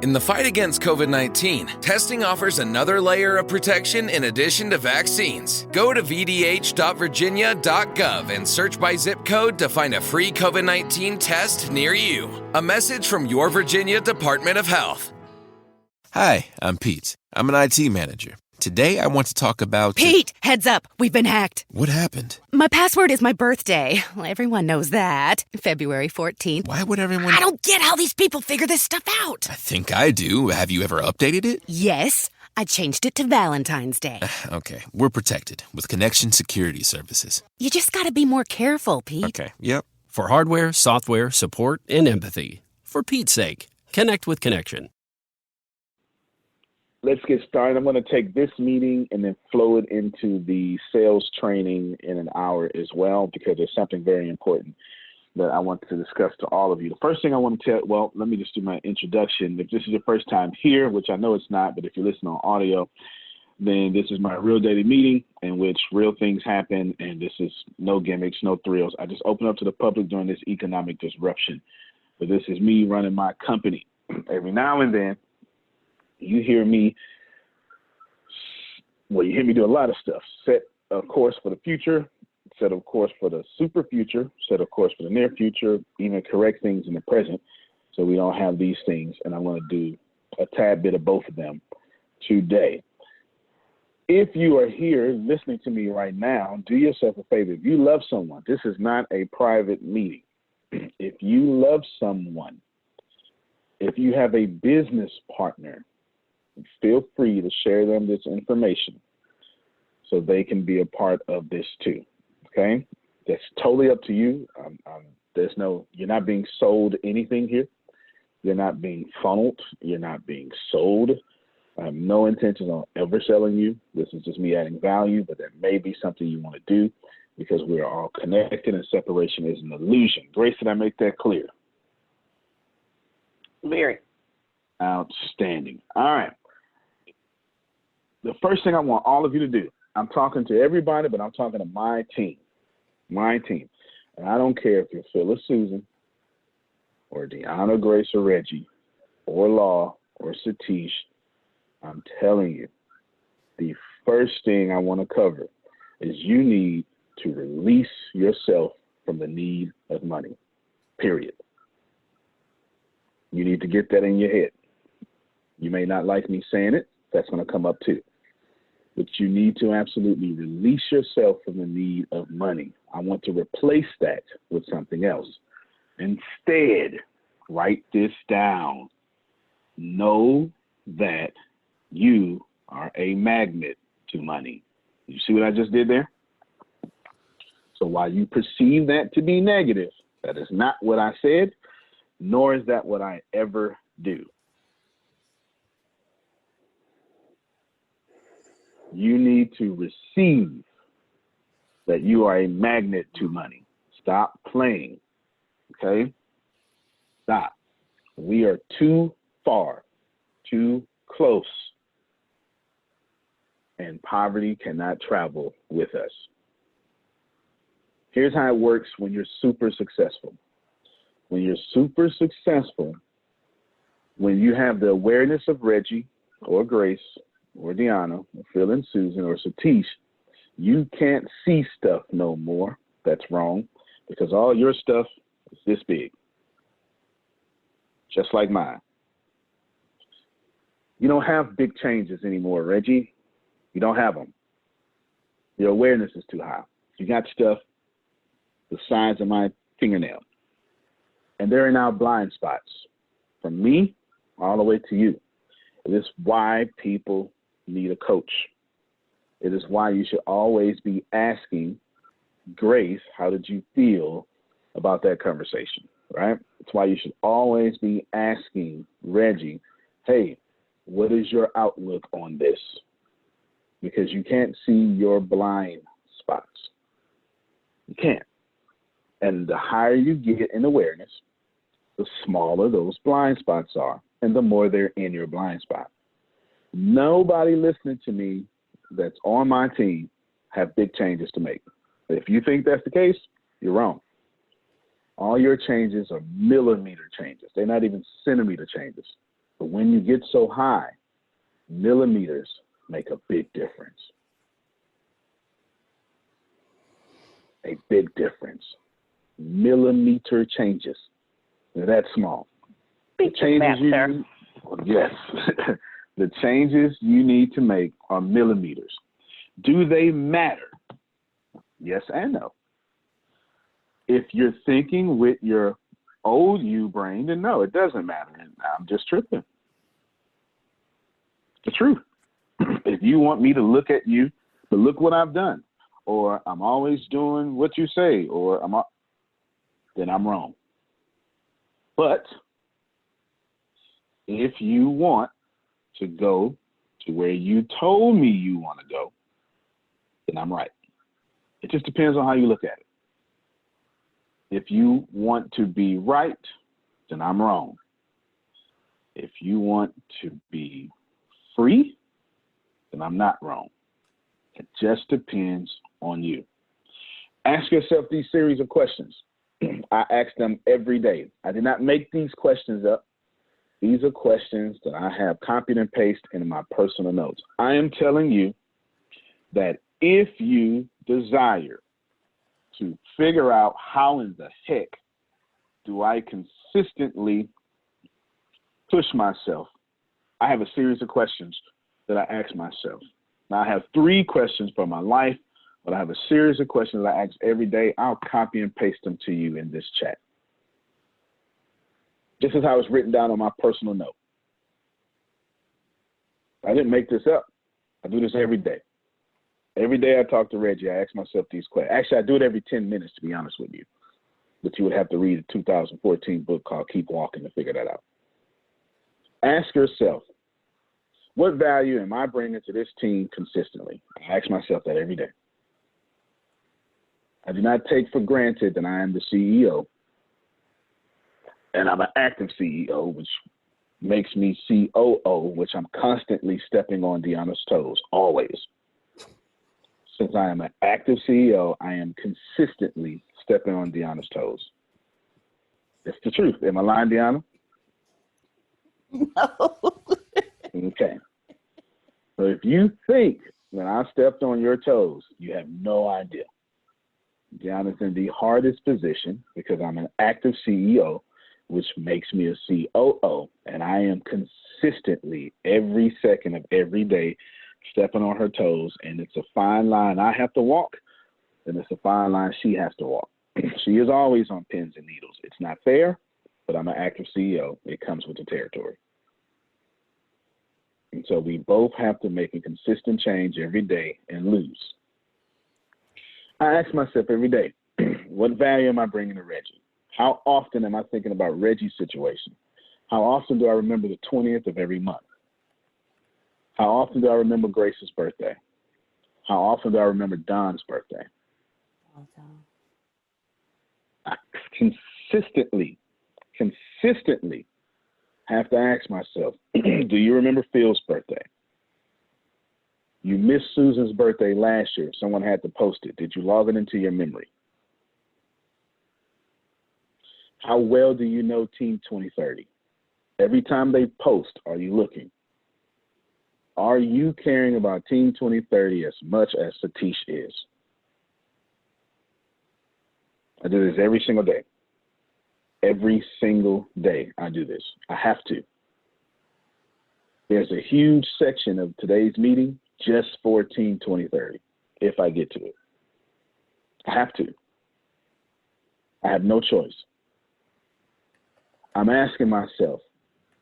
In the fight against COVID-19, testing offers another layer of protection in addition to vaccines. Go to vdh.virginia.gov and search by zip code to find a free COVID-19 test near you. A message from your Virginia Department of Health. Hi, I'm Pete. I'm an IT manager. Today I want to talk about... Pete, heads up. We've been hacked. What happened? My password is my birthday. Well, everyone knows that. February 14th. Why would everyone... I don't get how these people figure this stuff out. I think I do. Have you ever updated it? Yes. I changed it to Valentine's Day. Okay, we're protected with Connection Security Services. You just gotta be more careful, Pete. Okay, yep. For hardware, software, support, and empathy. For Pete's sake, connect with Connection. Let's get started. I'm going to take this meeting and then flow it into the sales training in an hour as well, because there's something very important that I want to discuss to all of you. The first thing I want to tell, well, let me just do my introduction. If this is your first time here, which I know it's not, but if you listen on audio, then this is my real daily meeting in which real things happen, and this is no gimmicks, no thrills. I just open up to the public during this economic disruption. But this is me running my company. Every now and then, you hear me do a lot of stuff. Set a course for the future, set a course for the super future, set a course for the near future, even correct things in the present so we don't have these things. And I'm going to do a tad bit of both of them today. If you are here listening to me right now, do yourself a favor. If you love someone, this is not a private meeting. If you love someone, if you have a business partner, feel free to share them this information so they can be a part of this too. Okay? That's totally up to you. You're not being sold anything here. You're not being funneled. You're not being sold. I have no intentions on ever selling you. This is just me adding value, but that may be something you want to do because we are all connected and separation is an illusion. Grace, did I make that clear? Very. Outstanding. All right. The first thing I want all of you to do, I'm talking to everybody, but I'm talking to my team. My team. And I don't care if you're Phyllis Susan or Deanna, Grace, or Reggie, or Law, or Satish. I'm telling you, the first thing I want to cover is you need to release yourself from the need of money, period. You need to get that in your head. You may not like me saying it. That's going to come up too. But you need to absolutely release yourself from the need of money. I want to replace that with something else. Instead, write this down. Know that you are a magnet to money. You see what I just did there? So while you perceive that to be negative, that is not what I said, nor is that what I ever do. You need to receive that you are a magnet to money. Stop playing, okay? Stop. We are too far, too close, and poverty cannot travel with us. Here's how it works when you're super successful. When you're super successful, when you have the awareness of Reggie or Grace or Deanna or Phil and Susan or Satish, you can't see stuff no more that's wrong because all your stuff is this big, just like mine. You don't have big changes anymore, Reggie. You don't have them. Your awareness is too high. You got stuff the size of my fingernail. And there are now blind spots from me all the way to you. It is why people need a coach. It is why you should always be asking Grace, how did you feel about that conversation, right? It's why you should always be asking Reggie, hey, what is your outlook on this? Because you can't see your blind spots. You can't. And the higher you get in awareness, the smaller those blind spots are, and the more they're in your blind spot. Nobody listening to me that's on my team have big changes to make. If you think that's the case, you're wrong. All your changes are millimeter changes. They're not even centimeter changes. But when you get so high, millimeters make a big difference. A big difference. Millimeter changes. They're that small. The changes yes. The changes you need to make are millimeters. Do they matter? Yes and no. If you're thinking with your old you brain, then no, it doesn't matter. And I'm just tripping. The truth. If you want me to look at you, but look what I've done, or I'm always doing what you say, or then I'm wrong. But if you want to go to where you told me you want to go, then I'm right. It just depends on how you look at it. If you want to be right, then I'm wrong. If you want to be free, then I'm not wrong. It just depends on you. Ask yourself these series of questions. I ask them every day. I did not make these questions up. These are questions that I have copied and pasted in my personal notes. I am telling you that if you desire to figure out how in the heck do I consistently push myself, I have a series of questions that I ask myself. Now, I have 3 questions for my life, but I have a series of questions that I ask every day. I'll copy and paste them to you in this chat. This is how it's written down on my personal note. I didn't make this up. I do this every day. Every day I talk to Reggie, I ask myself these questions. Actually, I do it every 10 minutes, to be honest with you. But you would have to read a 2014 book called Keep Walking to figure that out. Ask yourself, what value am I bringing to this team consistently? I ask myself that every day. I do not take for granted that I am the CEO, and I'm an active CEO, which makes me COO, which I'm constantly stepping on Deanna's toes, always. Since I am an active CEO, I am consistently stepping on Deanna's toes. It's the truth. Am I lying, Deanna? No. Okay. So if you think that I stepped on your toes, you have no idea. Deanna's in the hardest position because I'm an active CEO, which makes me a COO, and I am consistently every second of every day stepping on her toes, and it's a fine line I have to walk, and it's a fine line she has to walk. She is always on pins and needles. It's not fair, but I'm an active CEO. It comes with the territory. And so we both have to make a consistent change every day and lose. I ask myself every day, what value am I bringing to Reggie? How often am I thinking about Reggie's situation? How often do I remember the 20th of every month? How often do I remember Grace's birthday? How often do I remember Don's birthday? I consistently have to ask myself, do you remember Phil's birthday? You missed Susan's birthday last year. Someone had to post it. Did you log it into your memory? How well do you know Team 2030? Every time they post, are you looking? Are you caring about Team 2030 as much as Satish is? I do this every single day. Every single day I do this. I have to. There's a huge section of today's meeting just for Team 2030, if I get to it. I have to. I have no choice. I'm asking myself,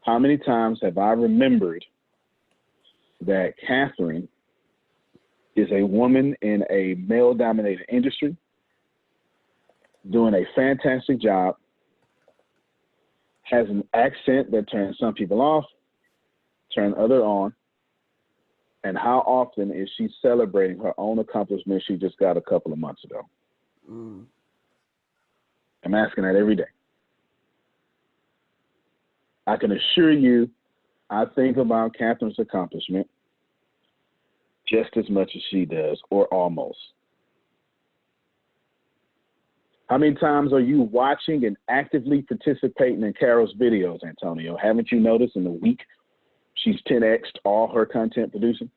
how many times have I remembered that Catherine is a woman in a male-dominated industry, doing a fantastic job, has an accent that turns some people off, turn others on, and how often is she celebrating her own accomplishments she just got a couple of months ago? I'm asking that every day. I can assure you, I think about Catherine's accomplishment just as much as she does, or almost. How many times are you watching and actively participating in Carol's videos, Antonio? Haven't you noticed in a week she's 10x'd all her content producing?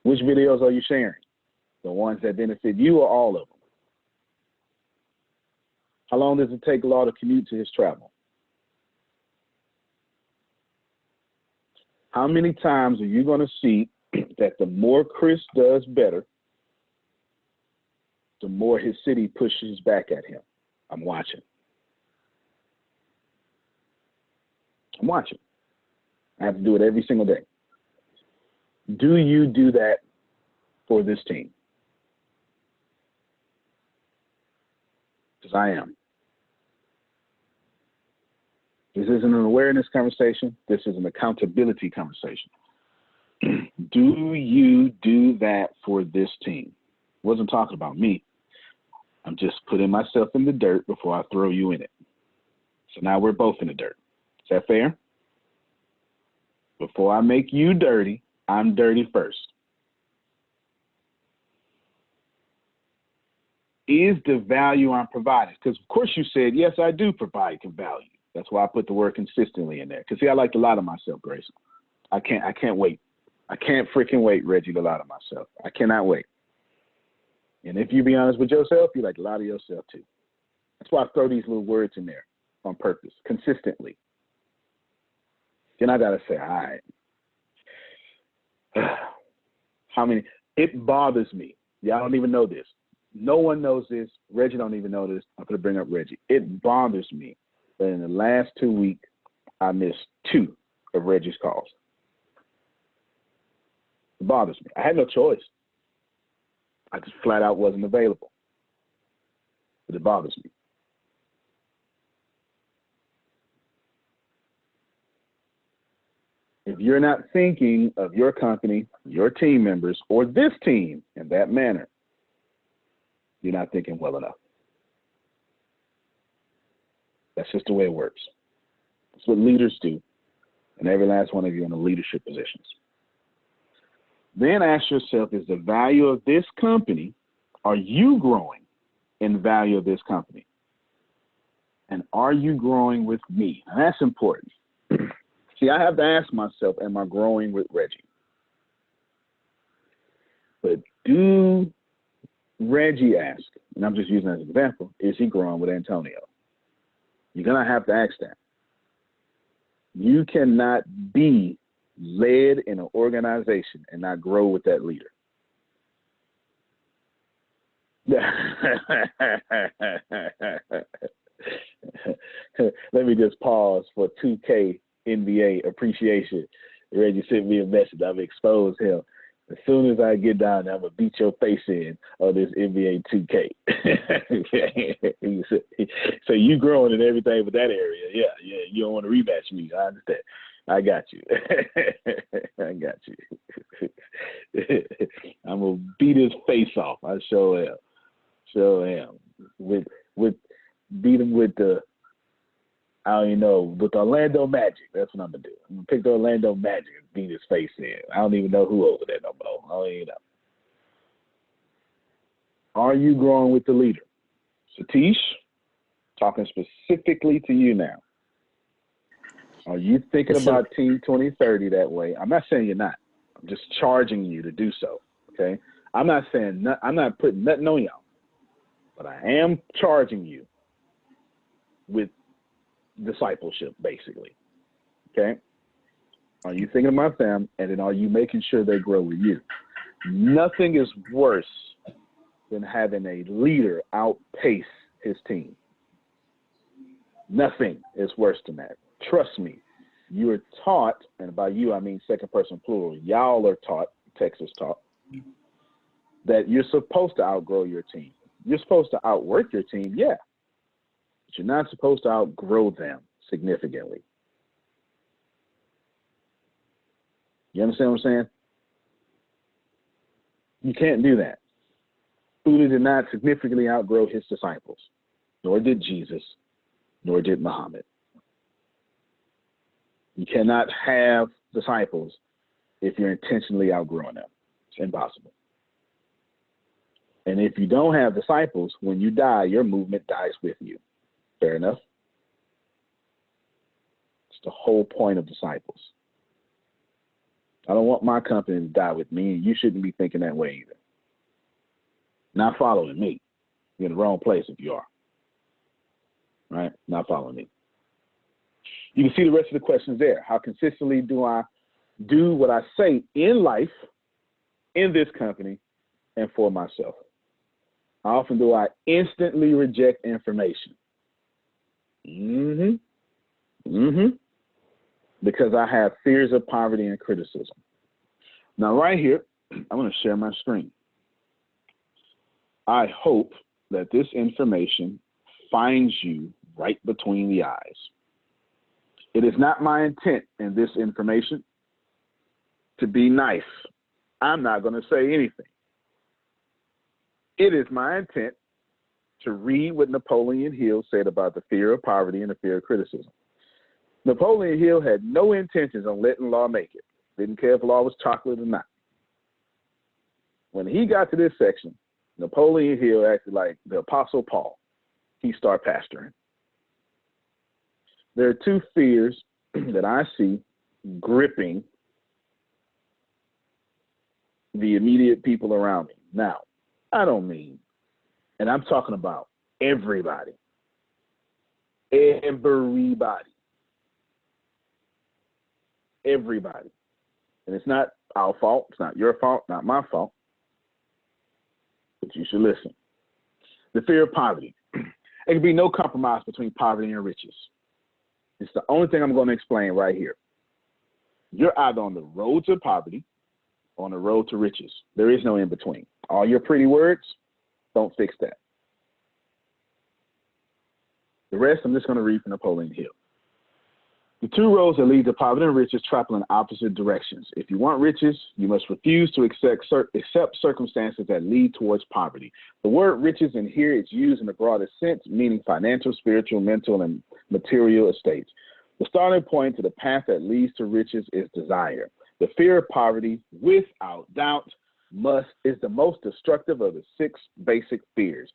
Which videos are you sharing? The ones that benefit you or all of them? How long does it take Law to commute to his travel? How many times are you going to see that the more Chris does better, the more his city pushes back at him? I'm watching. I'm watching. I have to do it every single day. Do you do that for this team? Because I am. This isn't an awareness conversation. This is an accountability conversation. Do you do that for this team? I wasn't talking about me. I'm just putting myself in the dirt before I throw you in it. So now we're both in the dirt. Is that fair? Before I make you dirty, I'm dirty first. Is the value I'm providing? Because of course you said, yes, I do provide value. That's why I put the word consistently in there. Because see, I like to lie to myself, Grace. I can't wait. I can't freaking wait, Reggie, to lie to myself. I cannot wait. And if you be honest with yourself, you like to lie to yourself too. That's why I throw these little words in there on purpose, consistently. Then I gotta say, all right. How many? It bothers me. Y'all don't even know this. No one knows this. Reggie don't even know this. I'm gonna bring up Reggie. It bothers me that in the last 2 weeks, I missed 2 of Reggie's calls. It bothers me. I had no choice. I just flat out wasn't available. But it bothers me. If you're not thinking of your company, your team members, or this team in that manner, you're not thinking well enough. That's just the way it works. That's what leaders do, and every last one of you in the leadership positions. Then ask yourself, is the value of this company, are you growing in value of this company? And are you growing with me? And that's important. See, I have to ask myself, am I growing with Reggie? But do Reggie ask, and I'm just using that as an example, is he growing with Antonio? You're going to have to ask that. You cannot be led in an organization and not grow with that leader. Let me just pause for 2K NBA appreciation. Reggie sent me a message. I've exposed him. As soon as I get down there, I'm going to beat your face in on this NBA 2K. So you growing in everything but that area. Yeah. You don't want to rematch me. I understand. I got you. I got you. I'm going to beat his face off. I sure am. Sure am. Beat him with the, I don't even know, with the Orlando Magic. That's what I'm going to do. I'm going to pick the Orlando Magic and beat his face in. I don't even know who over there no more. I don't even know. Are you growing with the leader? Satish, talking specifically to you now. Are you thinking about Team 2030 that way? I'm not saying you're not. I'm just charging you to do so, okay? I'm not saying, I'm not putting nothing on y'all, but I am charging you with discipleship, basically, okay? Are you thinking about them, and then are you making sure they grow with you? Nothing is worse than having a leader outpace his team. Nothing is worse than that. Trust me, you are taught, and by you I mean second person plural, y'all are taught, Texas taught, that you're supposed to outgrow your team. You're supposed to outwork your team, yeah, but you're not supposed to outgrow them significantly. You understand what I'm saying? You can't do that. Buddha did not significantly outgrow his disciples, nor did Jesus, nor did Muhammad. You cannot have disciples if you're intentionally outgrowing them. It's impossible. And if you don't have disciples, when you die, your movement dies with you. Fair enough? It's the whole point of disciples. I don't want my company to die with me, and you shouldn't be thinking that way either. Not following me. You're in the wrong place if you are. Right? Not following me. You can see the rest of the questions there. How consistently do I do what I say in life, in this company, and for myself? How often do I instantly reject information? Because I have fears of poverty and criticism. Now, right here, I'm going to share my screen. I hope that this information finds you right between the eyes. It is not my intent in this information to be nice. I'm not going to say anything. It is my intent to read what Napoleon Hill said about the fear of poverty and the fear of criticism. Napoleon Hill had no intentions on letting law make it. Didn't care if law was chocolate or not. When he got to this section, Napoleon Hill acted like the Apostle Paul. He started pastoring. There are two fears that I see gripping the immediate people around me. Now, I don't mean, and I'm talking about everybody. Everybody. Everybody. And it's not our fault. It's not your fault, not my fault. But you should listen. The fear of poverty. There can be no compromise between poverty and riches. It's the only thing I'm going to explain right here. You're either on the road to poverty or on the road to riches. There is no in between. All your pretty words, don't fix that. The rest, I'm just going to read from Napoleon Hill. The two roads that lead to poverty and riches travel in opposite directions. If you want riches, you must refuse to accept circumstances that lead towards poverty. The word riches in here is used in the broadest sense, meaning financial, spiritual, mental, and material estates. The starting point to the path that leads to riches is desire. The fear of poverty, without doubt, is the most destructive of the 6 basic fears.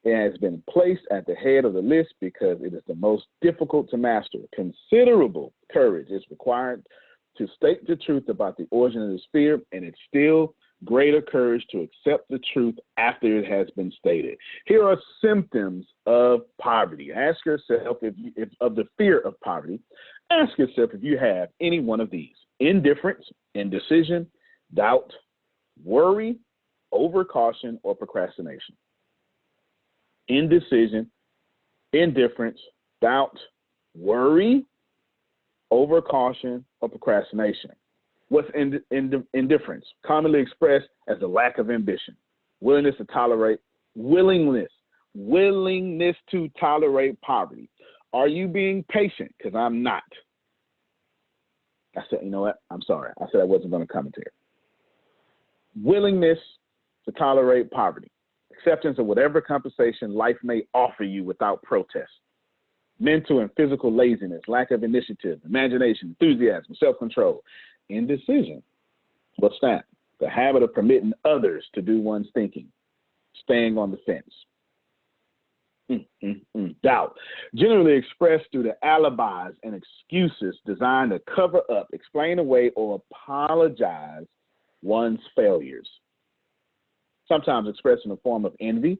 It has been placed at the head of the list because it is the most difficult to master. Considerable courage is required to state the truth about the origin of this fear, and it's still greater courage to accept the truth after it has been stated. Here are symptoms of poverty. Ask yourself if of the fear of poverty. Ask yourself if you have any one of these: indifference, indecision, doubt, worry, overcaution, or procrastination. Indecision, indifference, doubt, worry, overcaution, or procrastination. What's indifference? Commonly expressed as a lack of ambition, willingness to tolerate poverty. Are you being patient? Because I'm not. I said, you know what? I'm sorry. I said I wasn't going to commentary. Willingness to tolerate poverty. Acceptance of whatever compensation life may offer you without protest. Mental and physical laziness, lack of initiative, imagination, enthusiasm, self-control. Indecision. What's that? The habit of permitting others to do one's thinking. Staying on the fence. Doubt. Generally expressed through the alibis and excuses designed to cover up, explain away, or apologize one's failures. Sometimes expressed in the form of envy,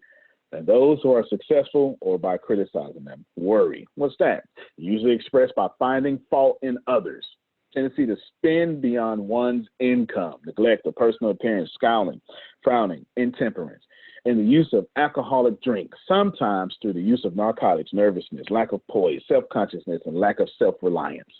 and those who are successful or by criticizing them. Worry. What's that? Usually expressed by finding fault in others. Tendency to spend beyond one's income, neglect of personal appearance, scowling, frowning, intemperance, and the use of alcoholic drinks, sometimes through the use of narcotics, nervousness, lack of poise, self-consciousness, and lack of self-reliance.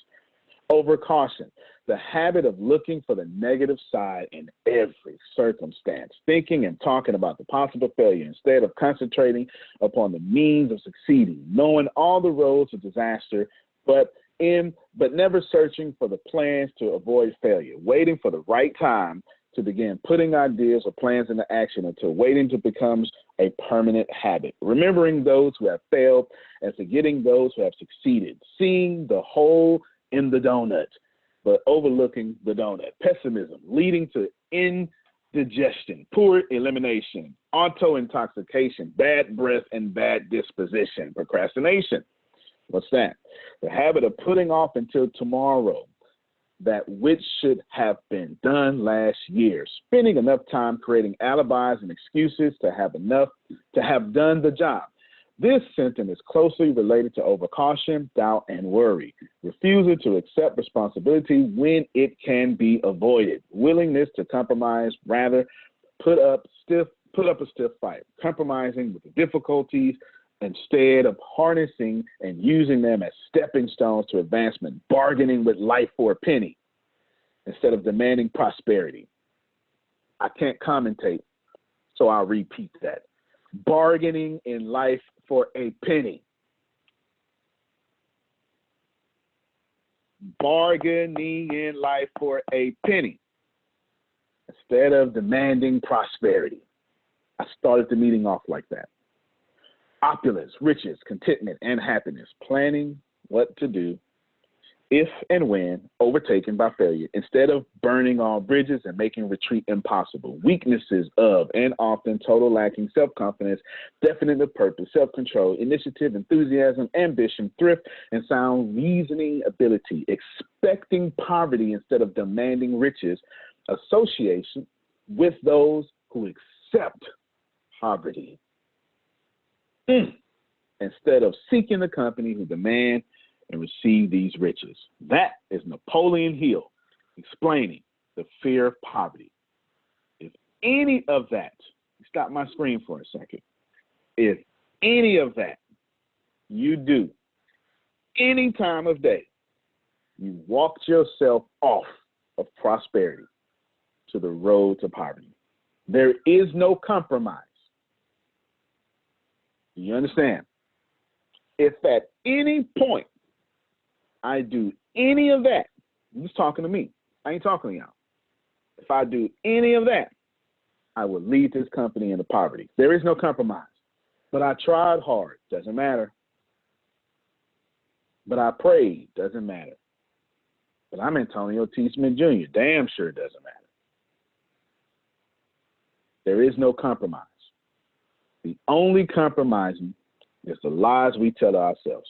Overcaution, the habit of looking for the negative side in every circumstance, thinking and talking about the possible failure instead of concentrating upon the means of succeeding, knowing all the roads of disaster, but never searching for the plans to avoid failure, waiting for the right time to begin putting ideas or plans into action until waiting to becomes a permanent habit, remembering those who have failed and forgetting those who have succeeded, seeing the hole in the donut, but overlooking the donut. Pessimism, leading to digestion, poor elimination, auto-intoxication, bad breath, and bad disposition. Procrastination. What's that? The habit of putting off until tomorrow that which should have been done last year. Spending enough time creating alibis and excuses to have done the job. This symptom is closely related to overcaution, doubt, and worry. Refusal to accept responsibility when it can be avoided. Willingness to compromise, rather put up a stiff fight. Compromising with the difficulties instead of harnessing and using them as stepping stones to advancement. Bargaining with life for a penny instead of demanding prosperity. I can't commentate, so I'll repeat that. Bargaining in life for a penny. Bargaining in life for a penny instead of demanding prosperity. I started the meeting off like that. Opulence, riches, contentment, and happiness. Planning what to do if and when overtaken by failure, instead of burning all bridges and making retreat impossible. Weaknesses of and often total lacking self-confidence, definite of purpose, self-control, initiative, enthusiasm, ambition, thrift, and sound reasoning ability. Expecting poverty instead of demanding riches. Association with those who accept poverty instead of seeking the company who demand and receive these riches. That is Napoleon Hill explaining the fear of poverty. If any of that, stop my screen for a second. If any of that you do any time of day, you walked yourself off of prosperity to the road to poverty. There is no compromise. Do you understand? If at any point I do any of that, I'm just talking to me. I ain't talking to y'all. If I do any of that, I will lead this company into poverty. There is no compromise. But I tried hard. Doesn't matter. But I prayed. Doesn't matter. But I'm Antonio T. Smith Jr. Damn sure doesn't matter. There is no compromise. The only compromising is the lies we tell ourselves.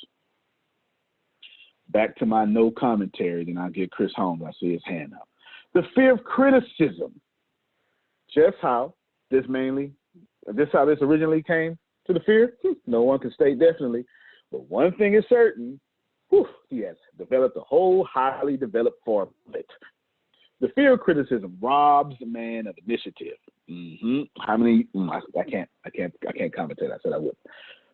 Back to my no commentary, then I'll get Chris Holmes. I see his hand up. The fear of criticism. Just how this originally came to the fear? No one can state definitely. But one thing is certain, he has developed a whole highly developed form of it. The fear of criticism robs a man of initiative. How many? I can't commentate. I said I would.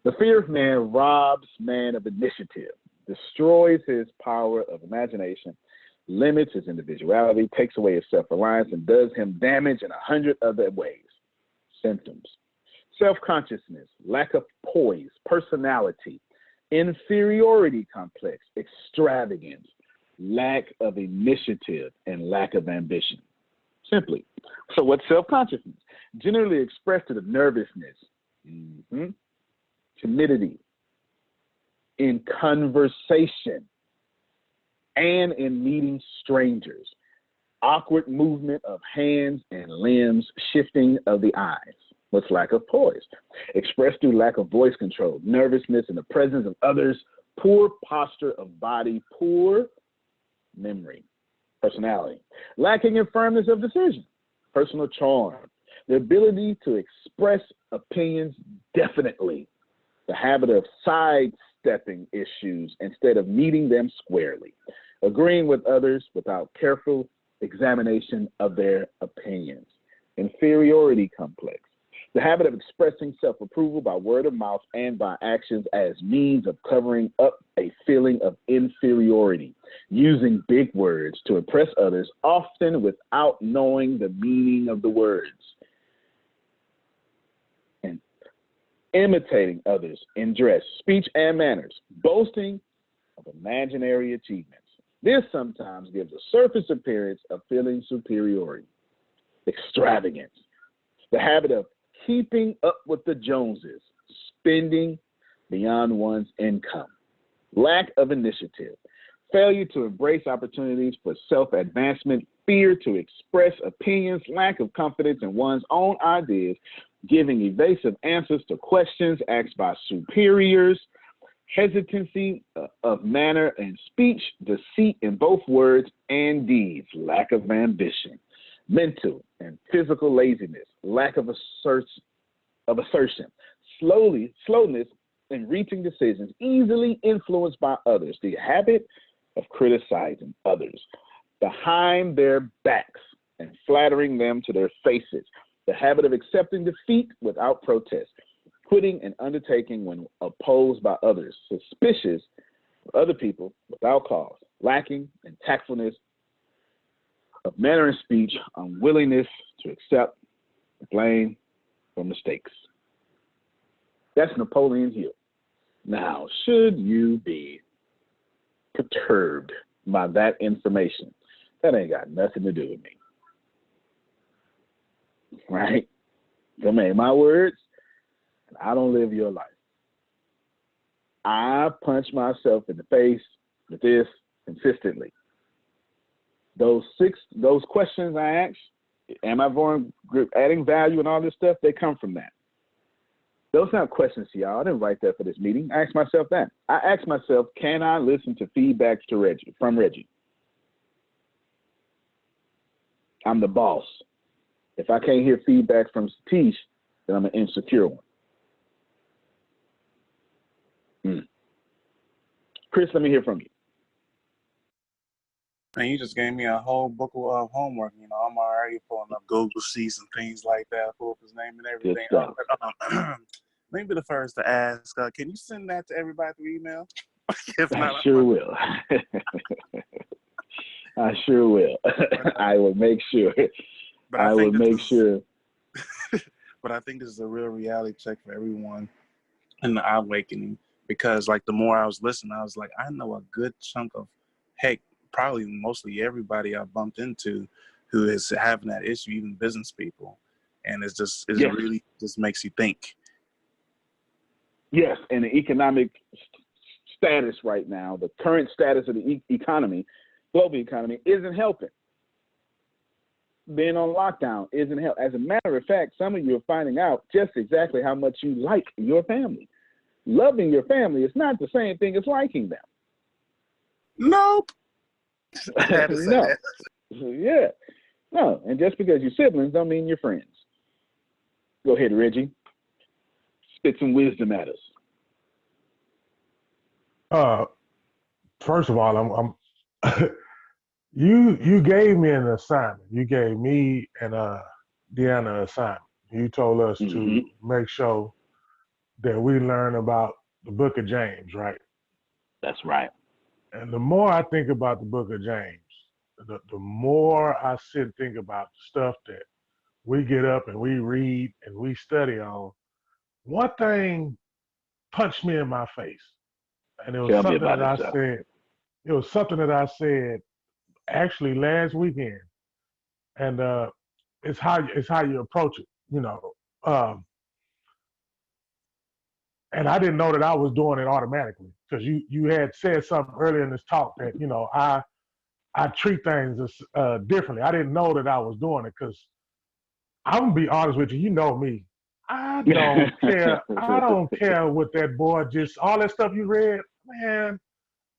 The fear of man robs man of initiative, destroys his power of imagination, limits his individuality, takes away his self-reliance, and does him damage in 100 other ways. Symptoms: self-consciousness, lack of poise, personality, inferiority complex, extravagance, lack of initiative, and lack of ambition. Simply. So what's self-consciousness? Generally expressed to the nervousness, timidity, in conversation, and in meeting strangers. Awkward movement of hands and limbs, shifting of the eyes. What's lack of poise? Expressed through lack of voice control, nervousness in the presence of others, poor posture of body, poor memory. Personality. Lacking in firmness of decision. Personal charm. The ability to express opinions definitely. The habit of sidestepping issues instead of meeting them squarely. Agreeing with others without careful examination of their opinions. Inferiority complex. The habit of expressing self-approval by word of mouth and by actions as means of covering up a feeling of inferiority. Using big words to impress others, often without knowing the meaning of the words. And imitating others in dress, speech, and manners. Boasting of imaginary achievements. This sometimes gives a surface appearance of feeling superiority. Extravagance. The habit of keeping up with the Joneses, spending beyond one's income, lack of initiative, failure to embrace opportunities for self-advancement, fear to express opinions, lack of confidence in one's own ideas, giving evasive answers to questions asked by superiors, hesitancy of manner and speech, deceit in both words and deeds, lack of ambition, mental and physical laziness, lack of assertion, slowness in reaching decisions, easily influenced by others, the habit of criticizing others behind their backs and flattering them to their faces, the habit of accepting defeat without protest, quitting an undertaking when opposed by others, suspicious of other people without cause, lacking in tactfulness of manner and speech, unwillingness to accept blame for mistakes. That's Napoleon Hill. Now, should you be perturbed by that information, that ain't got nothing to do with me. Right? Them ain't my words. I don't live your life. I punch myself in the face with this consistently. Those questions I ask, am I adding value and all this stuff, they come from that. Those aren't questions to y'all. I didn't write that for this meeting. I asked myself that. I asked myself, can I listen to feedback from Reggie? I'm the boss. If I can't hear feedback from Satish, then I'm an insecure one. Chris, let me hear from you. And you just gave me a whole book of homework. You know, I'm already pulling up Google Sheets and things like that. Pull up his name and everything. Let me be the first to ask, can you send that to everybody through email? If not, I sure will. I sure will. I will make sure. But I will make sure. But I think this is a real reality check for everyone in the awakening, because like the more I was listening, I was like, I know a good chunk of, heck, probably mostly everybody I bumped into who is having that issue, even business people. And it's really just makes you think. Yes, and the economic status right now, the current status of the economy, global economy, isn't helping. Being on lockdown isn't helping. As a matter of fact, some of you are finding out just exactly how much you like your family. Loving your family is not the same thing as liking them. Nope. No. Yeah. No, and just because you're siblings don't mean you're friends. Go ahead, Reggie. Spit some wisdom at us. First of all, I'm you gave me an assignment. You gave me and Deanna an assignment. You told us to make sure that we learn about the book of James, right? That's right. And the more I think about the book of James, the more I sit and think about the stuff that we get up and we read and we study on. One thing punched me in my face. And it was something that I said. It was something that I said actually last weekend, and it's how you approach it, you know. And I didn't know that I was doing it automatically, because you had said something earlier in this talk that, you know, I treat things differently. I didn't know that I was doing it, because I'm gonna be honest with you. You know me. I don't care. I don't care what that boy just all that stuff you read, man.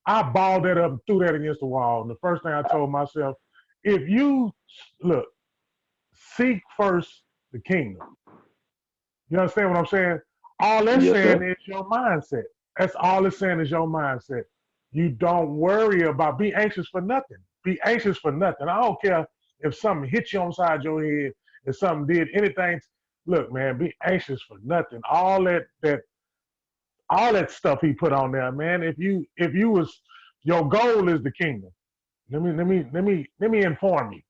I balled that up and threw that against the wall. And the first thing I told myself, if you seek first the kingdom. You understand what I'm saying? All that's saying is your mindset. That's all it's saying is your mindset. You don't worry about, be anxious for nothing. Be anxious for nothing. I don't care if something hit you on the side of your head, if something did anything. Look, man, be anxious for nothing. All that stuff he put on there, man. If you was, your goal is the kingdom. Let me inform you.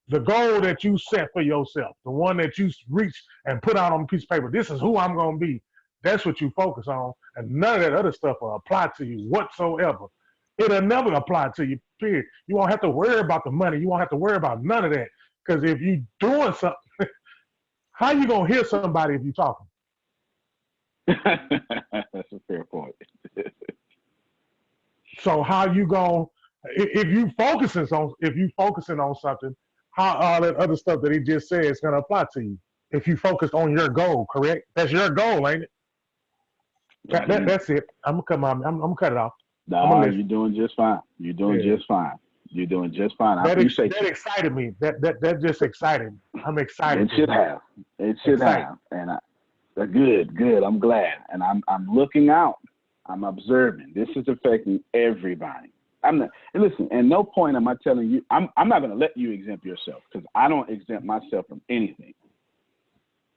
The goal that you set for yourself, the one that you reach and put out on a piece of paper, this is who I'm gonna be. That's what you focus on, and none of that other stuff will apply to you whatsoever. It'll never apply to you, period. You won't have to worry about the money. You won't have to worry about none of that. Because if you're doing something, how you gonna hear somebody if you're talking? That's a fair point. So how you go? If you focusing on something, how all that other stuff that he just said is going to apply to you? If you focus on your goal, correct? That's your goal, ain't it? That's it. I'm gonna cut it off. No, you're doing just fine. You're doing just fine. You're doing just fine. I appreciate that excited me. That just excited me. I'm excited. It should have. It should have. And good. I'm glad. And I'm looking out. I'm observing. This is affecting everybody. And listen, at no point am I telling you, I'm not going to let you exempt yourself, because I don't exempt myself from anything.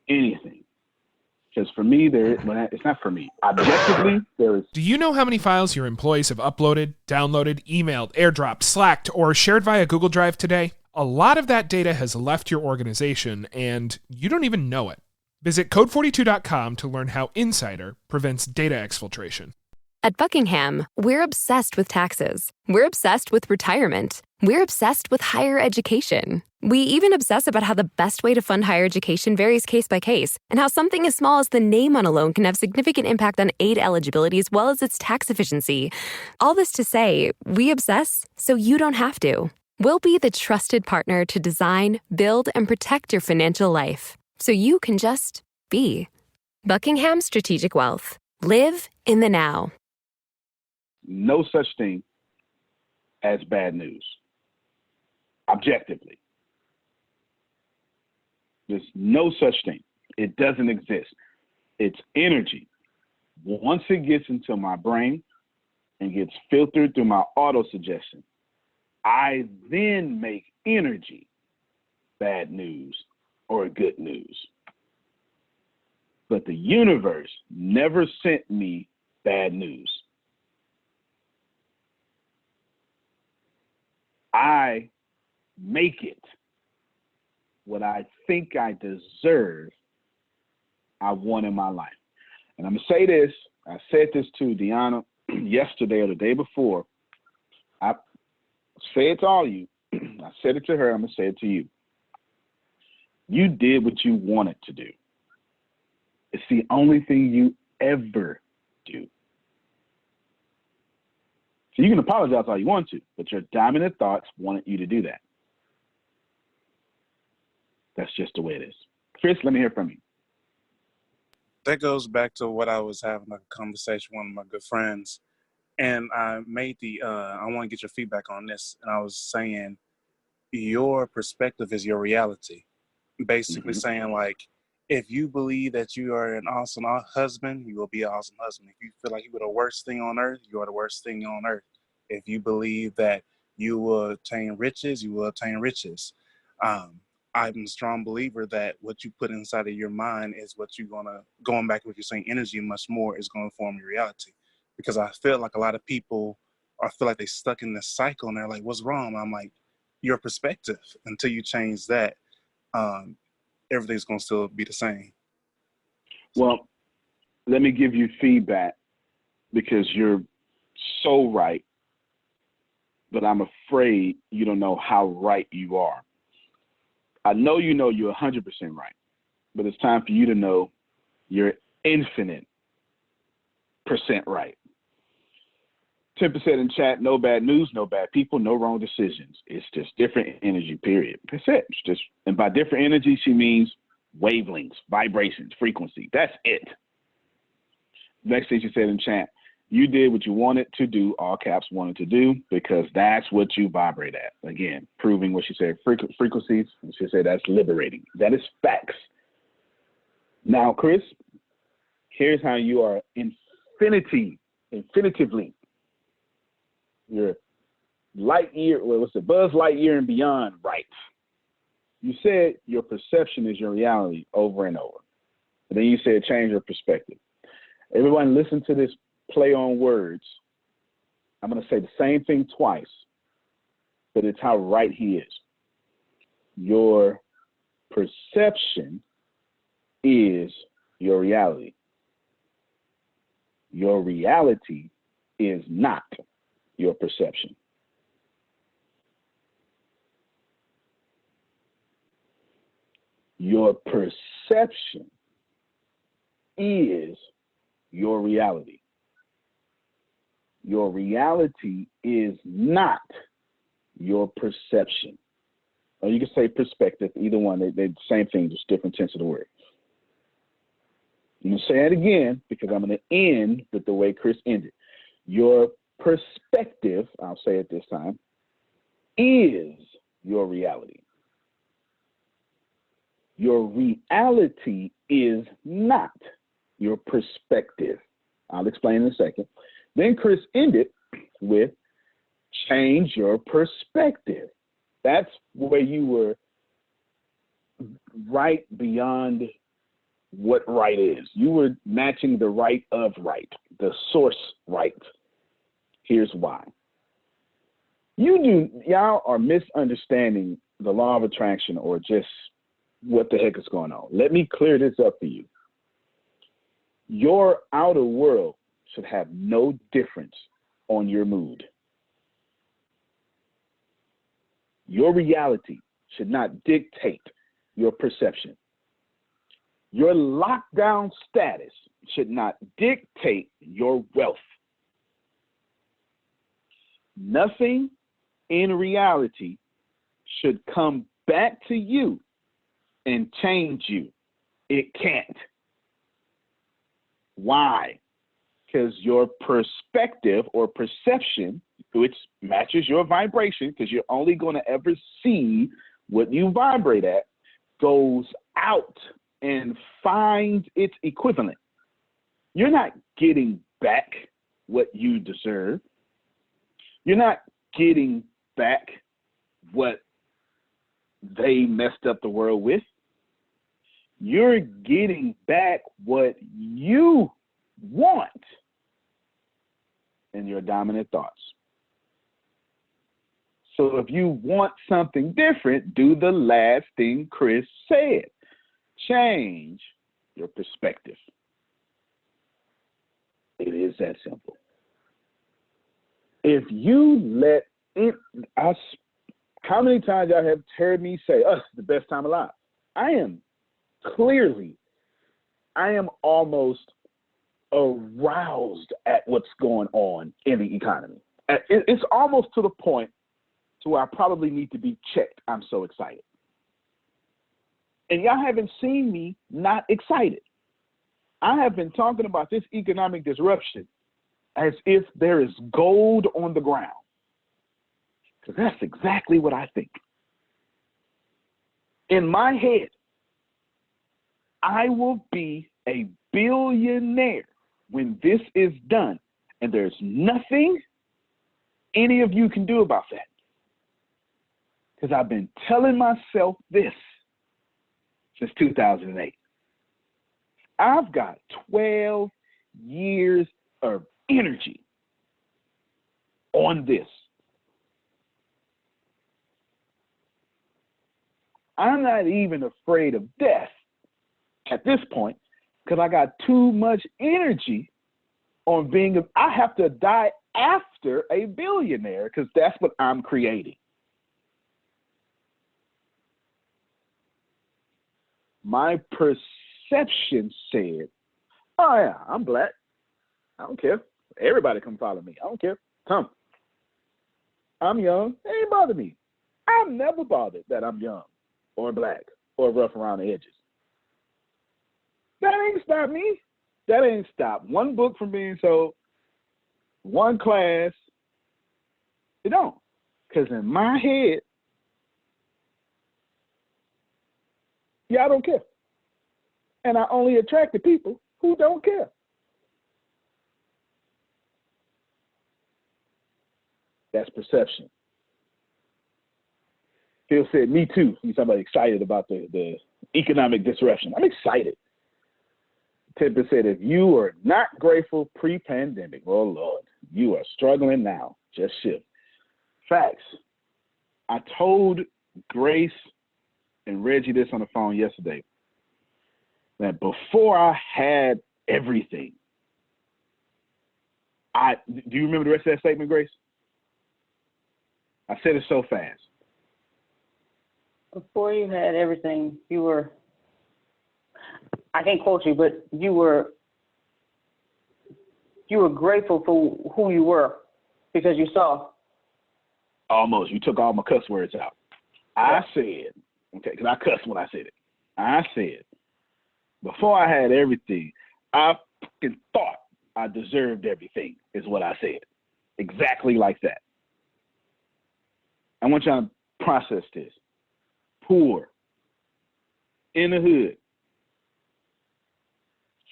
Because for me, it's not for me. Objectively, there is. Do you know how many files your employees have uploaded, downloaded, emailed, airdropped, slacked, or shared via Google Drive today? A lot of that data has left your organization, and you don't even know it. Visit code42.com to learn how Insider prevents data exfiltration. At Buckingham, we're obsessed with taxes. We're obsessed with retirement. We're obsessed with higher education. We even obsess about how the best way to fund higher education varies case by case, and how something as small as the name on a loan can have significant impact on aid eligibility as well as its tax efficiency. All this to say, we obsess so you don't have to. We'll be the trusted partner to design, build, and protect your financial life, so you can just be. Buckingham Strategic Wealth. Live in the now. No such thing as bad news. Objectively. There's no such thing. It doesn't exist. It's energy. Once it gets into my brain and gets filtered through my auto-suggestion, I then make energy bad news or good news. But the universe never sent me bad news. I make it what I think I deserve, I want in my life. And I'm going to say this. I said this to Deanna yesterday or the day before. I say it to all you. I said it to her. I'm going to say it to you. You did what you wanted to do. It's the only thing you ever do. So you can apologize all you want to, but your dominant thoughts wanted you to do that. That's just the way it is. Chris, let me hear from you. That goes back to what I was having a conversation with one of my good friends. And I made I want to get your feedback on this. And I was saying, your perspective is your reality. Basically saying, like, if you believe that you are an awesome husband, you will be an awesome husband. If you feel like you are the worst thing on earth, you are the worst thing on earth. If you believe that you will attain riches, you will attain riches. I'm a strong believer that what you put inside of your mind is what you're going back to what you're saying, energy much more is going to form your reality. Because I feel like a lot of people feel like they're stuck in this cycle and they're like, what's wrong? I'm like, your perspective. Until you change that, everything's going to still be the same. Well, let me give you feedback, because you're so right, but I'm afraid you don't know how right you are. I know you know you're 100% right, but it's time for you to know you're infinite % right. 10% in chat, no bad news, no bad people, no wrong decisions. It's just different energy, period. That's it. It's just, and by different energy, she means wavelengths, vibrations, frequency. That's it. Next thing she said in chat, you did what you wanted to do, all caps wanted to do, because that's what you vibrate at. Again, proving what she said, frequencies. She said that's liberating. That is facts. Now, Chris, here's how you are infinitively. You're light year, Buzz Lightyear and beyond, right? You said your perception is your reality over and over. And then you said change your perspective. Everyone listen to this play on words. I'm going to say the same thing twice, but it's how right he is. Your perception is your reality. Your reality is not your perception. Your perception is your reality. your reality is not your perception. Or you can say perspective, either one, they're the same thing, just different tense of the word. I'm going to say it again because I'm going to end with the way Chris ended. Your perspective, I'll say it this time, is your reality. Your reality is not your perspective. I'll explain in a second. Then Chris ended with change your perspective. That's where you were right beyond what right is. You were matching the right of right, the source right. Here's why. Y'all are misunderstanding the law of attraction or just what the heck is going on. Let me clear this up for you. Your outer world should have no difference on your mood. Your reality should not dictate your perception. Your lockdown status should not dictate your wealth. Nothing in reality should come back to you and change you. It can't. Why? Because your perspective or perception, which matches your vibration, because you're only going to ever see what you vibrate at, goes out and finds its equivalent. You're not getting back what you deserve. You're not getting back what they messed up the world with. You're getting back what you want in your dominant thoughts. So if you want something different, do the last thing Chris said. Change your perspective. It is that simple. If you let it, how many times y'all have heard me say, it's the best time alive? I am almost aroused at what's going on in the economy. It's almost to the point to where I probably need to be checked. I'm so excited. And y'all haven't seen me not excited. I have been talking about this economic disruption as if there is gold on the ground. Because that's exactly what I think. In my head, I will be a billionaire when this is done. And there's nothing any of you can do about that. Because I've been telling myself this since 2008. I've got 12 years of energy on this. I'm not even afraid of death at this point because I got too much energy on I have to die after a billionaire because that's what I'm creating. My perception said, oh yeah, I'm black. I don't care. Everybody come follow me. I don't care. Come. I'm young. It ain't bother me. I'm never bothered that I'm young or black or rough around the edges. That ain't stopped me. That ain't stopped one book from being sold, one class. It don't. Because in my head, I don't care. And I only attract the people who don't care. That's perception. Phil said, me too. He's somebody excited about the economic disruption. I'm excited. Tipper said, if you are not grateful pre-pandemic, oh Lord, you are struggling now. Just shift. Facts. I told Grace and Reggie this on the phone yesterday, that before I had everything, do you remember the rest of that statement, Grace? I said it so fast. Before you had everything, you were, I can't quote you, but you were you were grateful for who you were because you saw. Almost. You took all my cuss words out. I said, okay, because I cussed when I said it. I said, before I had everything, I fucking thought I deserved everything, is what I said. Exactly like that. I want y'all to process this. Poor, in the hood,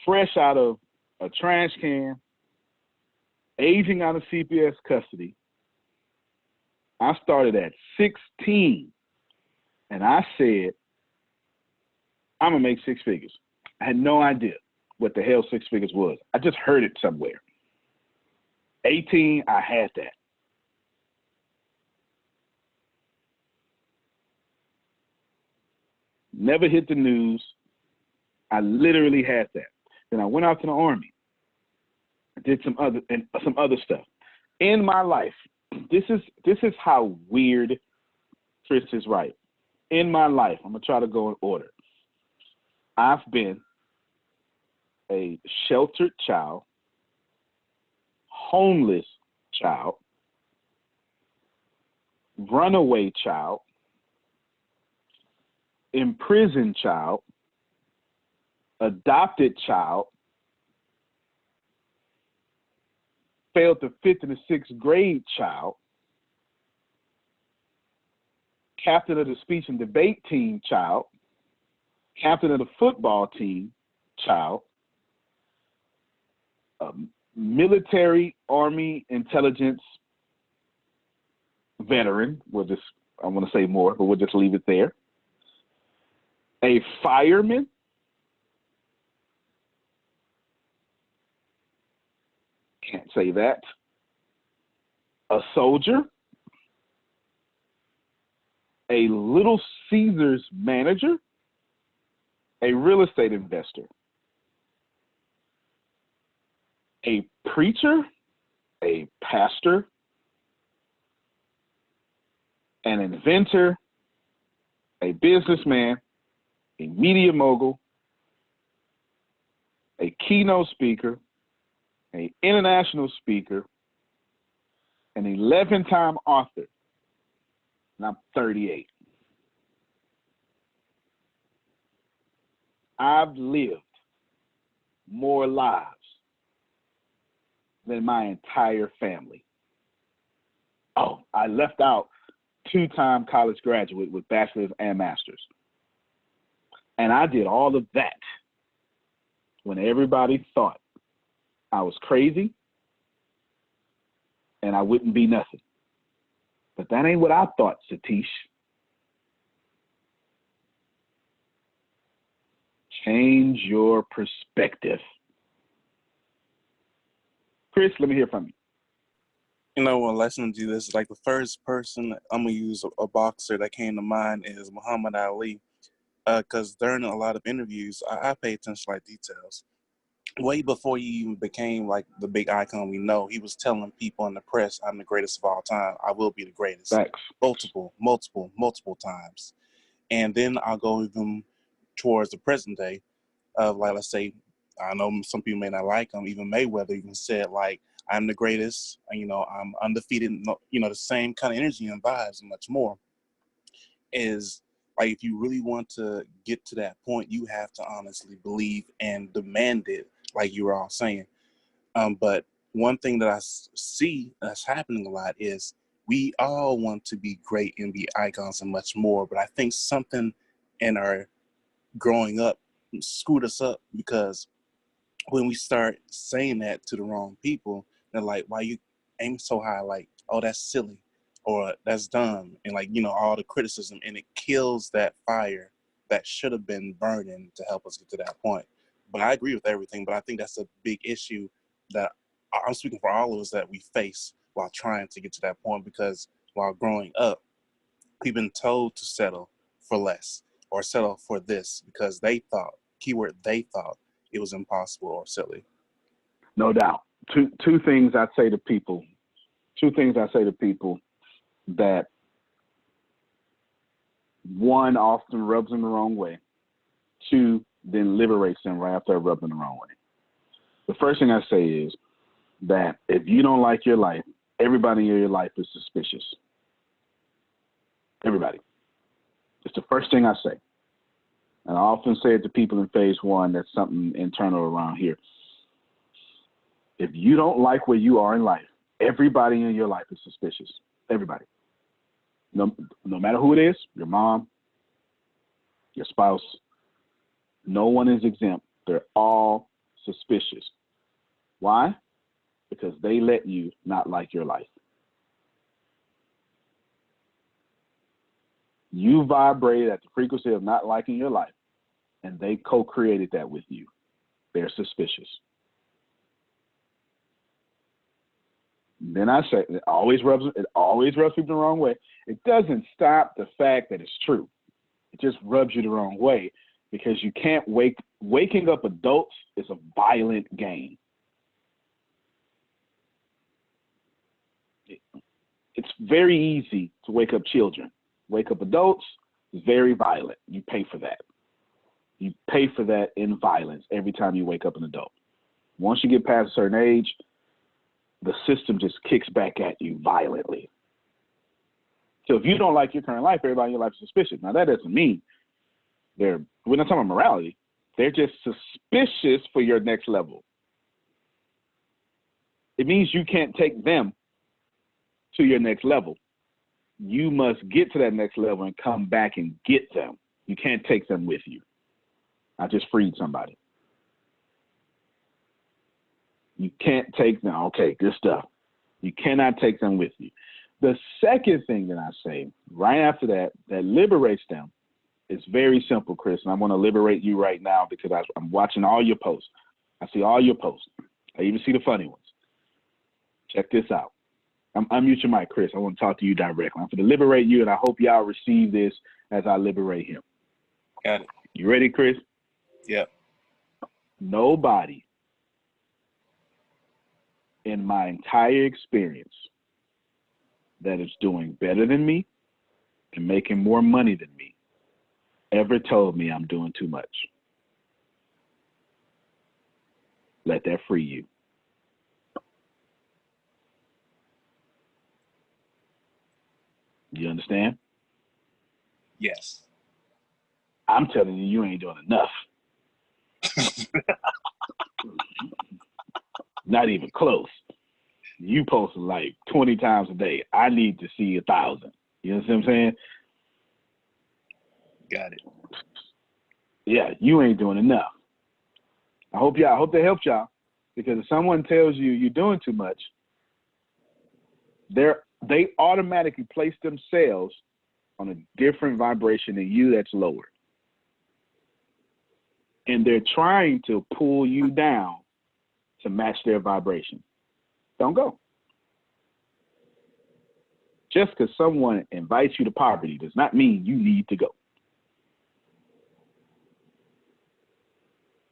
fresh out of a trash can, aging out of CPS custody. I started at 16, and I said, I'm going to make six figures. I had no idea what the hell six figures was. I just heard it somewhere. 18, I had that. Never hit the news. I literally had that. Then I went out to the Army. I did some other stuff. In my life, this is how weird Chris is right. In my life, I'm going to try to go in order. I've been a sheltered child, homeless child, runaway child, imprisoned child, adopted child, failed the 5th and the 6th grade child, captain of the speech and debate team child, captain of the football team child, military, Army, intelligence veteran. I want to say more, but we'll just leave it there. A fireman, can't say that. A soldier, a Little Caesars manager, a real estate investor, a preacher, a pastor, an inventor, a businessman, a media mogul, a keynote speaker, an international speaker, an 11-time author, and I'm 38. I've lived more lives than my entire family. Oh, I left out 2-time college graduate with bachelor's and master's. And I did all of that when everybody thought I was crazy and I wouldn't be nothing. But that ain't what I thought, Satish. Change your perspective. Chris, let me hear from you. You know, when listening to this, like the first person I'm going to use a boxer that came to mind is Muhammad Ali. Because during a lot of interviews, I pay attention to like details. Way before he even became like the big icon we know, he was telling people in the press, I'm the greatest of all time. I will be the greatest. Thanks. Multiple times. And then I'll go even towards the present day of, like, let's say, I know some people may not like him, even Mayweather even said, like, I'm the greatest, you know, I'm undefeated, you know, the same kind of energy and vibes and much more. Is like, if you really want to get to that point, you have to honestly believe and demand it, like you were all saying. But one thing that I see that's happening a lot is we all want to be great and be icons and much more. But I think something in our growing up screwed us up, because when we start saying that to the wrong people, they're like, why you aim so high? Like, oh, that's silly, or that's dumb. And like, you know, all the criticism, and it kills that fire that should have been burning to help us get to that point. But I agree with everything, but I think that's a big issue that I'm speaking for all of us that we face while trying to get to that point, because while growing up, we've been told to settle for less or settle for this because they thought, keyword, they thought it was impossible or silly. No doubt. Two things I say to people. That one often rubs them the wrong way. Two, then liberates them right after I rub them the wrong way. The first thing I say is, that if you don't like your life, everybody in your life is suspicious. Everybody. It's the first thing I say. And I often say it to people in phase one, that's something internal around here. If you don't like where you are in life, everybody in your life is suspicious. Everybody. No matter who it is, your mom, your spouse, no one is exempt. They're all suspicious. Why? Because they let you not like your life. You vibrated at the frequency of not liking your life, and they co-created that with you. They're suspicious. Then I say, it always rubs people the wrong way. It doesn't stop the fact that it's true. It just rubs you the wrong way because you can't waking up adults is a violent game. It's very easy to wake up children. Wake up adults is very violent. You pay for that. You pay for that in violence every time you wake up an adult. Once you get past a certain age, the system just kicks back at you violently. So if you don't like your current life, everybody in your life is suspicious. Now, that doesn't mean we're not talking about morality. They're just suspicious for your next level. It means you can't take them to your next level. You must get to that next level and come back and get them. You can't take them with you. I just freed somebody. You can't take them. Okay, good stuff. You cannot take them with you. The second thing that I say right after that liberates them is very simple, Chris. And I want to liberate you right now because I'm watching all your posts. I see all your posts. I even see the funny ones. Check this out. Unmute your mic, Chris. I want to talk to you directly. I'm going to liberate you, and I hope y'all receive this as I liberate him. Got it. You ready, Chris? Yep. Nobody in my entire experience that is doing better than me and making more money than me ever told me I'm doing too much. Let that free you. You understand? Yes. I'm telling you, you ain't doing enough. Not even close. You posting like 20 times a day. I need to see 1,000. You know what I'm saying? Got it. Yeah, you ain't doing enough. I hope that helped y'all, because if someone tells you you're doing too much, they automatically place themselves on a different vibration than you that's lower. And they're trying to pull you down to match their vibration. Don't go. Just because someone invites you to poverty does not mean you need to go.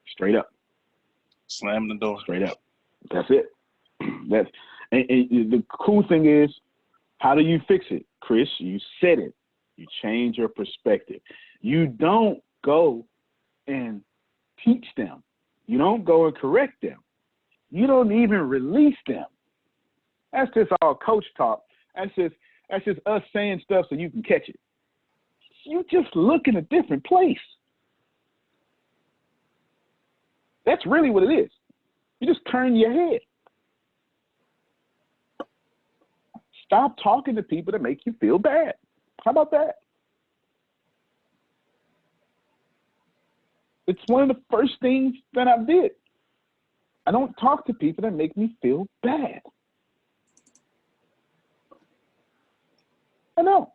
Straight up. Slam the door. Straight up. That's it. And the cool thing is, how do you fix it, Chris? You said it. You change your perspective. You don't go and teach them. You don't go and correct them. You don't even release them. That's just all coach talk. That's just us saying stuff so you can catch it. You just look in a different place. That's really what it is. You just turn your head. Stop talking to people that make you feel bad. How about that? It's one of the first things that I did. I don't talk to people that make me feel bad. I know.